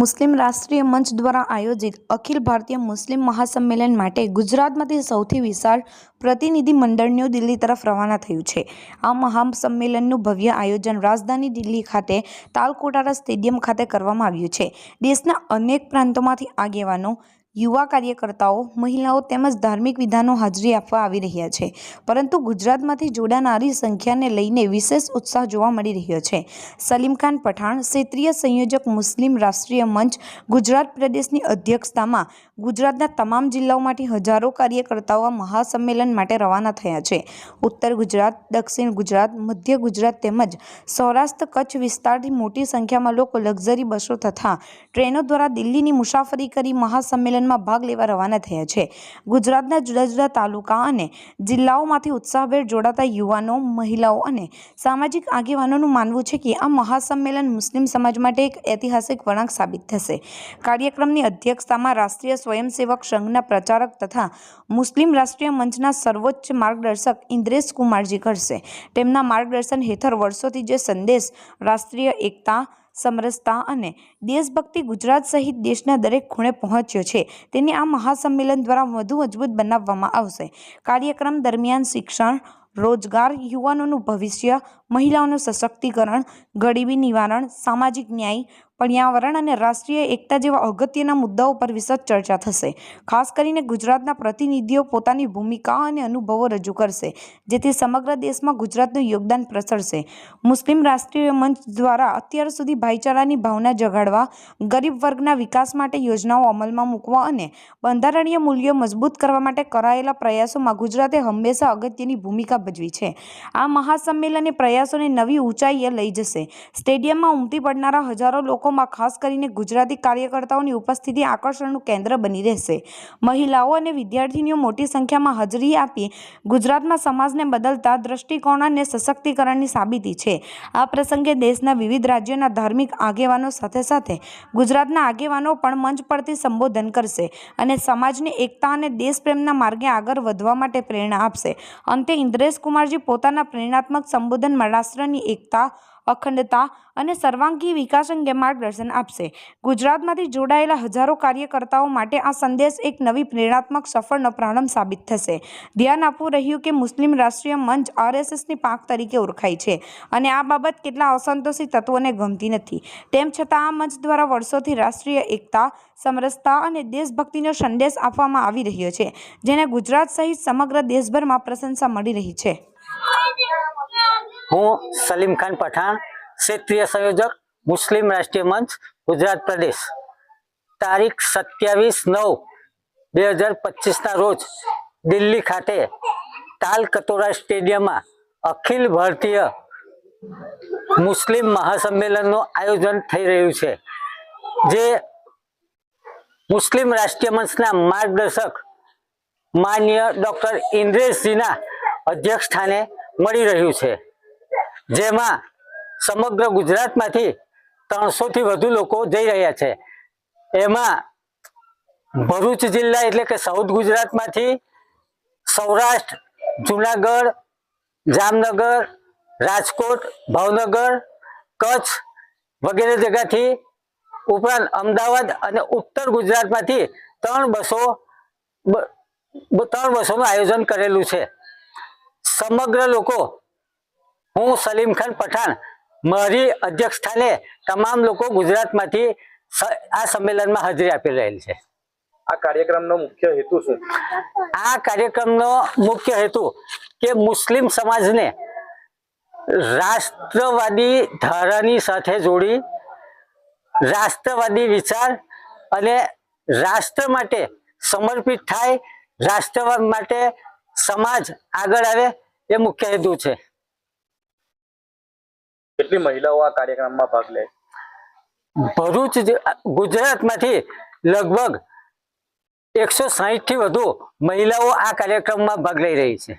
મુસ્લિમ રાષ્ટ્રીય મંચ દ્વારા આયોજિત અખિલ ભારતીય મુસ્લિમ મહાસંમેલન માટે ગુજરાતમાંથી સૌથી વિશાળ પ્રતિનિધિ મંડળ ન્યૂ દિલ્હી તરફ રવાના થયું છે। આ મહાસંમેલનનું ભવ્ય આયોજન રાજધાની દિલ્હી ખાતે તાલકોટારા સ્ટેડિયમ ખાતે કરવામાં આવ્યું છે। દેશના અનેક પ્રાંતોમાંથી આગેવાનો, યુવા કાર્યકર્તાઓ, મહિલાઓ તેમજ ધાર્મિક વિદ્વાનો હાજરી આપવા આવી રહ્યા છે, પરંતુ ગુજરાતમાંથી જોડાનારી સંખ્યાને લઈને વિશેષ ઉત્સાહ જોવા મળી રહ્યો છે। સલીમ ખાન પઠાણ, ક્ષેત્રીય સંયોજક, મુસ્લિમ રાષ્ટ્રીય મંચ ગુજરાત પ્રદેશની અધ્યક્ષતામાં ગુજરાતના તમામ જિલ્લાઓમાંથી હજારો કાર્યકર્તાઓ મહાસંમેલન માટે રવાના થયા છે। ઉત્તર ગુજરાત, દક્ષિણ ગુજરાત, મધ્ય ગુજરાત તેમજ સૌરાષ્ટ્ર કચ્છ વિસ્તારથી મોટી સંખ્યામાં લોકો લક્ઝરી બસો તથા ટ્રેનો દ્વારા દિલ્હીની મુસાફરી કરી મહાસંમેલન ભાગ લેવા રવાના થયા છે। ગુજરાતના જુદા જુદા તાલુકા અને જિલ્લાઓમાંથી ઉત્સાહભેર જોડાતા યુવાનો, મહિલાઓ અને સામાજિક આગેવાનોનું માનવું છે કે આ મહાસંમેલન મુસ્લિમ સમાજ માટે એક ઐતિહાસિક વળાંક સાબિત થશે। કાર્યક્રમની અધ્યક્ષતામાં રાષ્ટ્રીય સ્વયંસેવક સંઘના પ્રચારક તથા મુસ્લિમ રાષ્ટ્રીય મંચના સર્વોચ્ચ માર્ગદર્શક ઇન્દ્રેશ કુમારજી કરશે। તેમના માર્ગદર્શન હેઠળ વર્ષોથી જે સંદેશ રાષ્ટ્રીય એકતા, સમરસતા અને દેશભક્તિ ગુજરાત સહિત દેશના દરેક ખૂણે પહોંચ્યો છે, તેને આ મહાસંમેલન દ્વારા વધુ મજબૂત બનાવવામાં આવશે। કાર્યક્રમ દરમિયાન શિક્ષણ, રોજગાર, યુવાનોનું ભવિષ્ય, મહિલાઓનું સશક્તિકરણ, ગરીબી નિવારણ, સામાજિક ન્યાય, પર્યાવરણ અને રાષ્ટ્રીય એકતા જેવા અગત્યના મુદ્દાઓ પર વિશદ ચર્ચા થશે। ખાસ કરીને ગુજરાતના પ્રતિનિધિઓ પોતાની ભૂમિકા અને અનુભવો રજૂ કરશે, જેથી સમગ્ર દેશમાં ગુજરાતનું યોગદાન પ્રસરશે। મુસ્લિમ રાષ્ટ્રીય મંચ દ્વારા અત્યાર સુધી ભાઈચારાની ભાવના જગાડવા, ગરીબ વર્ગના વિકાસ માટે યોજનાઓ અમલમાં મૂકવા અને બંધારણીય મૂલ્યો મજબૂત કરવા માટે કરાયેલા પ્રયાસોમાં ગુજરાતે હંમેશા અગત્યની ભૂમિકા ભજવી છે। આ મહાસંમેલન એ પ્રયાસોને નવી ઊંચાઈએ લઈ જશે। સ્ટેડિયમમાં ઉમટી પડનારા હજારો લોકોમાં ખાસ કરીને ગુજરાતી કાર્યકર્તાઓની ઉપસ્થિતિ આકર્ષણનું કેન્દ્ર બની રહેશે। મહિલાઓ અને વિદ્યાર્થીનીઓ મોટી સંખ્યામાં હાજરી આપી ગુજરાતમાં સમાજને બદલતા દ્રષ્ટિકોણ અને સશક્તિકરણની સાબિતી છે। આ પ્રસંગે દેશના વિવિધ રાજ્યોના ધાર્મિક આગેવાનો સાથે સાથે ગુજરાતના આગેવાનો પણ મંચ પરથી સંબોધન કરશે અને સમાજને એકતા અને દેશપ્રેમના માર્ગે આગળ વધવા માટે પ્રેરણા આપશે। અંતે ઇન્દ્રેશ કુમારજી પોતાના પ્રેરણાત્મક સંબોધનમાં રાષ્ટ્રની એકતા, અખંડતા અને સર્વાંગી વિકાસ અંગે માર્ગદર્શન આપશે। ગુજરાતમાંથી જોડાયેલા હજારો કાર્યકર્તાઓ માટે આ સંદેશ એક નવી પ્રેરણાત્મક સફરનો પ્રારંભ સાબિત થશે। ધ્યાન આપવું રહ્યું કે મુસ્લિમ રાષ્ટ્રીય મંચ RSSની પાંખ તરીકે ઓળખાય છે અને આ બાબત કેટલા અસંતોષી તત્વોને ગમતી નથી। તેમ છતાં આ મંચ દ્વારા વર્ષોથી રાષ્ટ્રીય એકતા, સમરસતા અને દેશભક્તિનો સંદેશ આપવામાં આવી રહ્યો છે, જેને ગુજરાત સહિત સમગ્ર દેશભરમાં પ્રશંસા મળી રહી છે। હું સલીમ ખાન પઠાણ, ક્ષેત્રીય સંયોજક, મુસ્લિમ રાષ્ટ્રીય મંચ ગુજરાત પ્રદેશ, તારીખ 27/9/2025 રોજ દિલ્હી ખાતે તાલકતોરા સ્ટેડિયમમાં અખિલ ભારતીય મુસ્લિમ મહાસંમેલનનું આયોજન થઈ રહ્યું છે, જે મુસ્લિમ રાષ્ટ્રીય મંચના માર્ગદર્શક માનનીય ડોક્ટર ઇન્દ્રેશજીના અધ્યક્ષ સ્થાને મળી રહ્યું છે, જેમાં સમગ્ર ગુજરાતમાંથી 300થી વધુ લોકો જઈ રહ્યા છે। એમાં ભરૂચ જિલ્લા એટલે કે સાઉથ ગુજરાતમાંથી સૌરાષ્ટ્ર, જુનાગઢ, જામનગર, રાજકોટ, ભાવનગર, કચ્છ વગેરે જગ્યાથી ઉપરાંત અમદાવાદ અને ઉત્તર ગુજરાતમાંથી 3 બસોનું આયોજન કરેલું છે। સમગ્ર લોકો, હું સલીમ ખાન પઠાણ, મારી અધ્યક્ષ સ્થાને તમામ લોકો ગુજરાતમાંથી આ સંમેલનમાં હાજરી આપી રહેલ છે। આ કાર્યક્રમનો મુખ્ય હેતુ શું? આ કાર્યક્રમનો મુખ્ય હેતુ કે મુસ્લિમ સમાજને રાષ્ટ્રવાદી ધારાની સાથે જોડી રાષ્ટ્રવાદી વિચાર અને રાષ્ટ્ર માટે સમર્પિત થાય, રાષ્ટ્ર માટે સમાજ આગળ આવે, એ મુખ્ય હેતુ છે। કેટલી મહિલાઓ આ કાર્યક્રમમાં ભાગ લે? ભરૂચ ગુજરાતમાંથી લગભગ 160થી વધુ મહિલાઓ આ કાર્યક્રમમાં ભાગ લઈ રહી છે।